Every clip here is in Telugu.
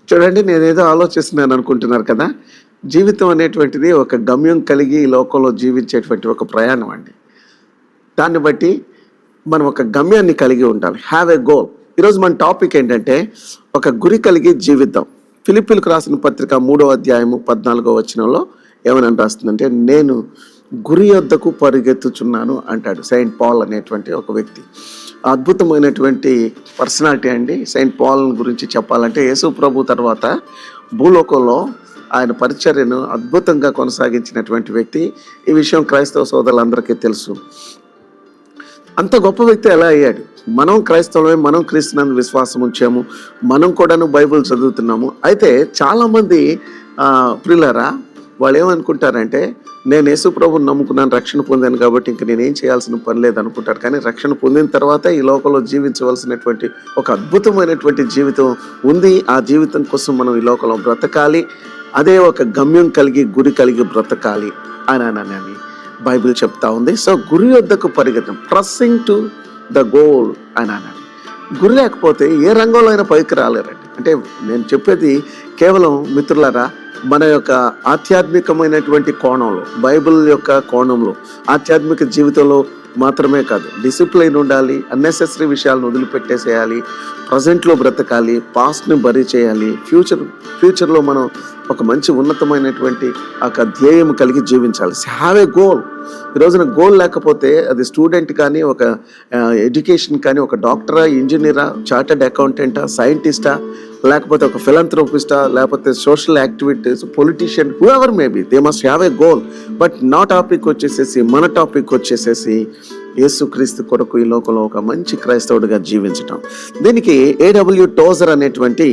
చూడండి, నేనేదో ఆలోచిస్తున్నాను అనుకుంటున్నారు కదా! జీవితం అనేటువంటిది ఒక గమ్యం కలిగి ఈ లోకంలో జీవించేటువంటి ఒక ప్రయాణం అండి. దాన్ని బట్టి మనం ఒక గమ్యాన్ని కలిగి ఉండాలి. Have a goal. ఈరోజు మన టాపిక్ ఏంటంటే ఒక గురి కలిగి జీవిద్దాం. ఫిలిప్పీలకు రాసిన పత్రిక 3వ అధ్యాయము 14వ వచనంలో ఏమని రాస్తుందంటే, నేను గురి యొద్దకు పరిగెత్తుచున్నాను అంటాడు సెయింట్ పాల్ అనేటువంటి ఒక వ్యక్తి. అద్భుతమైనటువంటి పర్సనాలిటీ అండి. సెయింట్ పాల్ గురించి చెప్పాలంటే యేసు ప్రభు తర్వాత భూలోకంలో ఆయన పరిచర్యను అద్భుతంగా కొనసాగించినటువంటి వ్యక్తి. ఈ విషయం క్రైస్తవ సోదరులందరికీ తెలుసు. అంత గొప్ప వ్యక్తి ఎలా అయ్యాడు? మనం క్రైస్తవులమే, మనం క్రీస్తునందు విశ్వాసం ఉంచాము, మనం కూడాను బైబిల్ చదువుతున్నాము. అయితే చాలామంది ప్రియులారా, వాళ్ళు ఏమనుకుంటారంటే, నేను యేసు ప్రభువుని నమ్ముకున్నాను, రక్షణ పొందాను కాబట్టి ఇంక నేనేం చేయాల్సిన పని లేదు అనుకుంటారు. కానీ రక్షణ పొందిన తర్వాత ఈ లోకంలో జీవించవలసినటువంటి ఒక అద్భుతమైనటువంటి జీవితం ఉంది. ఆ జీవితం కోసం మనం ఈ లోకంలో బ్రతకాలి. అదే ఒక గమ్యం కలిగి, గురి కలిగి బ్రతకాలి అని బైబిల్ చెప్తా ఉంది. సో గురి వద్దకు పరిగెత్తం, ప్రెస్సింగ్ టు ద గోల్ అని. గురి లేకపోతే ఏ రంగంలో అయినా పైకి రాలేరండి. అంటే నేను చెప్పేది కేవలం మిత్రులారా, మన యొక్క ఆధ్యాత్మికమైనటువంటి కోణంలో, బైబిల్ యొక్క కోణంలో, ఆధ్యాత్మిక జీవితంలో మాత్రమే కాదు, డిసిప్లైన్ ఉండాలి, అన్నెసెసరీ విషయాలను వదిలిపెట్టేసేయాలి, ప్రజెంట్లో బ్రతకాలి, పాస్ట్ని బరీ చేయాలి, ఫ్యూచర్లో మనం ఒక మంచి ఉన్నతమైనటువంటి ఒక ధ్యేయం కలిగి జీవించాలి. Have a goal. ఈ రోజున గోల్ లేకపోతే అది స్టూడెంట్ కానీ, ఒక ఎడ్యుకేషన్ కానీ, ఒక డాక్టరా, ఇంజనీరా, చార్టర్డ్ అకౌంటెంటా, సైంటిస్టా, లేకపోతే ఒక ఫిలాంథ్రోపిస్టా, లేకపోతే social activities, politician, whoever maybe, they must have a goal. But నా టాపిక్ వచ్చేసేసి, మన టాపిక్ వచ్చేసేసి యేసుక్రీస్తు కొరకు ఈ లోకంలో ఒక మంచి క్రైస్తవుడిగా జీవించటం. దీనికి ఏడబ్ల్యూ టోజర్ అనేటువంటి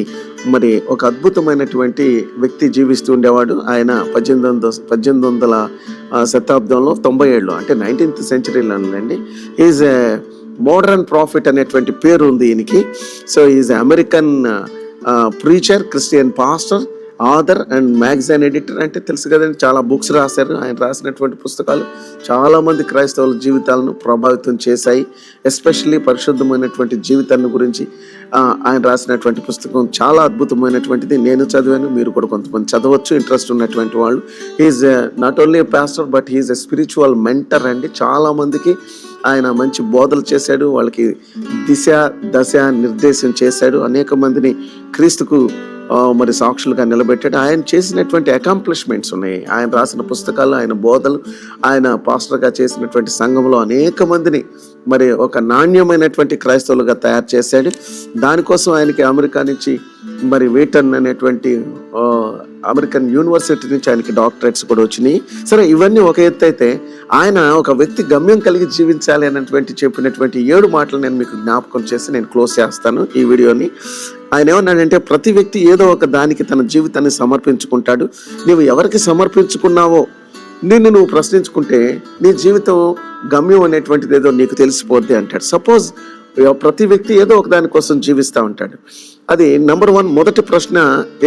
మరి ఒక అద్భుతమైనటువంటి వ్యక్తి జీవిస్తూ ఉండేవాడు. ఆయన 1800 శతాబ్దంలో 97లో, అంటే 19th సెంచరీలో అండి. ఈజ్ ఏ మోడర్న్ ప్రాఫిట్ అనేటువంటి పేరు ఉంది ఈయనకి. So is American preacher, Christian pastor, author and magazine editor. అంటే తెలుసు కదండి, చాలా బుక్స్ రాశారు. ఆయన రాసినటువంటి పుస్తకాలు చాలామంది క్రైస్తవుల జీవితాలను ప్రభావితం చేశాయి. ఎస్పెషల్లీ పరిశుద్ధమైనటువంటి జీవితాన్ని గురించి ఆయన రాసినటువంటి పుస్తకం చాలా అద్భుతమైనటువంటిది. నేను చదివాను, మీరు కూడా కొంతమంది చదవచ్చు ఇంట్రెస్ట్ ఉన్నటువంటి వాళ్ళు. He's not only a pastor but he's a spiritual mentor అండి. చాలామందికి ఆయన మంచి బోధలు చేశాడు, వాళ్ళకి దశ నిర్దేశం చేశాడు, అనేక మందిని క్రీస్తుకు మరి సాక్షులుగా నిలబెట్టాడు. ఆయన చేసినటువంటి అకాంప్లిష్మెంట్స్ ఉన్నాయి, ఆయన రాసిన పుస్తకాలు, ఆయన బోధలు, ఆయన పాస్టర్గా చేసినటువంటి సంఘంలో అనేక మందిని మరి ఒక నాణ్యమైనటువంటి క్రైస్తవులుగా తయారు చేశాడు. దానికోసం ఆయనకి అమెరికా నుంచి మరి వీటన్ అనేటువంటి అమెరికన్ యూనివర్సిటీ నుంచి ఆయనకి డాక్టరేట్స్ కూడా వచ్చినాయి. సరే, ఇవన్నీ ఒక ఎత్తు అయితే, ఆయన ఒక వ్యక్తి గమ్యం కలిగి జీవించాలి అన్నటువంటి చెప్పినటువంటి 7 మాటలు నేను మీకు జ్ఞాపకం చేసి నేను క్లోజ్ చేస్తాను ఈ వీడియోని. ఆయన ఏమన్నాడంటే, ప్రతి వ్యక్తి ఏదో ఒక దానికి తన జీవితాన్ని సమర్పించుకుంటాడు. నువ్వు ఎవరికి సమర్పించుకున్నావో నువ్వు ప్రశ్నించుకుంటే నీ జీవితం గమ్యం అనేటువంటిది ఏదో నీకు తెలిసిపోద్ది అంటాడు. సపోజ్ ప్రతి వ్యక్తి ఏదో ఒక దానికోసం జీవిస్తూ ఉంటాడు. అది నెంబర్ 1 మొదటి ప్రశ్న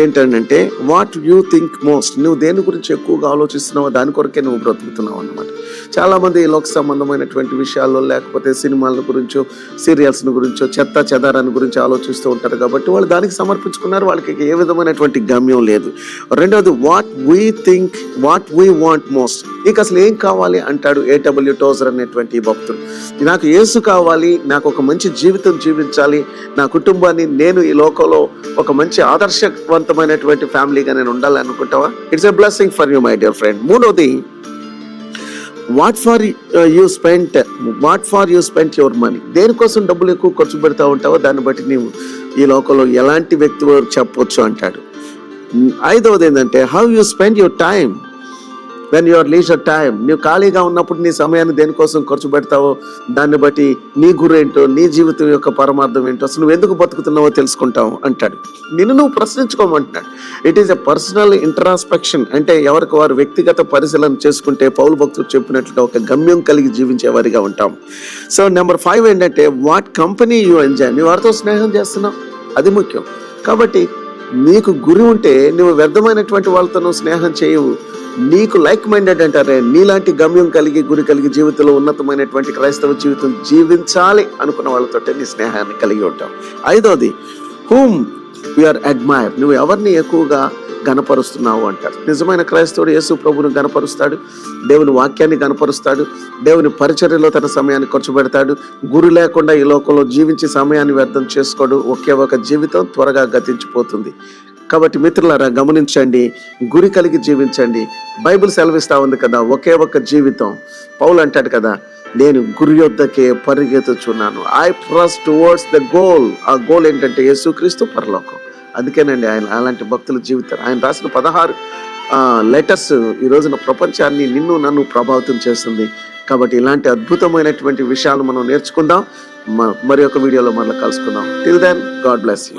ఏంటంటే, వాట్ యూ థింక్ మోస్ట్. నువ్వు దేని గురించి ఎక్కువగా ఆలోచిస్తున్నావో దాని కొరకే నువ్వు బ్రతుకుతున్నావు అన్నమాట. చాలామంది లోక సంబంధమైనటువంటి విషయాల్లో, లేకపోతే సినిమాల గురించో, సీరియల్స్ గురించో, చెత్త చెదారాన్ని గురించి ఆలోచిస్తూ ఉంటారు. కాబట్టి వాళ్ళు దానికి సమర్పించుకున్నారు, వాళ్ళకి ఏ విధమైనటువంటి గమ్యం లేదు. రెండవది, what we think, what we want most. నీకు అసలు ఏం కావాలి అంటాడు ఏడబ్ల్యూ టోజర్ అనేటువంటి భక్తుడు. నాకు యేసు కావాలి, నాకు ఒక మంచి జీవితం జీవించాలి, నా కుటుంబాన్ని, నేను ఈ లోకంలో ఒక మంచి ఆదర్శవంతమైనటువంటి ఫ్యామిలీగా నేను ఉండాలి అనుకుంటావా? It's a blessing for you my dear friend. మూడోది, what for you spent your money. దేనికోసం డబ్బులు ఎక్కువ ఖర్చు పెడతా ఉంటావో దాన్ని బట్టి నీవు ఈ లోకంలో ఎలాంటి వ్యక్తి చెప్పొచ్చు అంటాడు. ఐదవది ఏంటంటే, how you spend your time when your leisure time. నువ్వు ఖాళీగా ఉన్నప్పుడు నీ సమయాన్ని దేనికోసం ఖర్చు పెడతావో దాన్ని బట్టి నీ గురేంటో, నీ జీవితం యొక్క పరమార్థం ఏంటో, అసలు నువ్వు ఎందుకు బతుకుతున్నావో తెలుసుకుంటావు అంటాడు. నిన్ను నువ్వు ప్రశ్నించుకోమంటున్నాడు. It is a personal introspection. అంటే ఎవరికి వారు వ్యక్తిగత పరిశీలన చేసుకుంటే పౌలు భక్తుడు చెప్పినట్లుగా ఒక గమ్యం కలిగి జీవించే వారిగా ఉంటాం. సో నెంబర్ 5 ఏంటంటే, వాట్ కంపెనీ యూ ఎంజాయ్. నువ్వు ఎవరితో స్నేహం చేస్తున్నావు, అది ముఖ్యం. కాబట్టి నీకు గురి ఉంటే నువ్వు వ్యర్థమైనటువంటి వాళ్ళతో నువ్వు స్నేహం చేయవు. నీకు లైక్ మైండెడ్ అంటారే, నీలాంటి గమ్యం కలిగి, గురి కలిగి, జీవితంలో ఉన్నతమైనటువంటి క్రైస్తవ జీవితం జీవించాలి అనుకున్న వాళ్ళతో నీ స్నేహాన్ని కలిగి ఉంటావు. ఐదోది, whom వీఆర్ అడ్మైర్. నువ్వు ఎవరిని ఎక్కువగా గణపరుస్తున్నావు అంటారు. నిజమైన క్రైస్తవుడు యేసు ప్రభువును గణపరుస్తాడు, దేవుని వాక్యాన్ని గణపరుస్తాడు, దేవుని పరిచర్యలో తన సమయాన్ని ఖర్చు పెడతాడు. గురి లేకుండా ఈ లోకంలో జీవించి సమయాన్ని వ్యర్థం చేసుకోడు. ఒకే ఒక జీవితం త్వరగా గతించిపోతుంది. కాబట్టి మిత్రులారా గమనించండి, గురి కలిగి జీవించండి. బైబిల్ సెలవిస్తా ఉంది కదా, ఒకే ఒక జీవితం. పౌలు అంటాడు కదా, నేను గురి యొద్దకే పరిగెత్తుచున్నాను. I press towards the goal. ఆ గోల్ ఏంటంటే యేసుక్రీస్తు, పరలోకం. అందుకేనండి ఆయన అలాంటి భక్తుల జీవితం. ఆయన రాసిన 16 లెటర్స్ ఈ రోజున ప్రపంచాన్ని, నిన్ను నన్ను ప్రభావితం చేస్తుంది. కాబట్టి ఇలాంటి అద్భుతమైనటువంటి విషయాలు మనం నేర్చుకుందాం. మరి ఒక వీడియోలో మళ్ళీ కలుసుకుందాం. Till then, God bless you.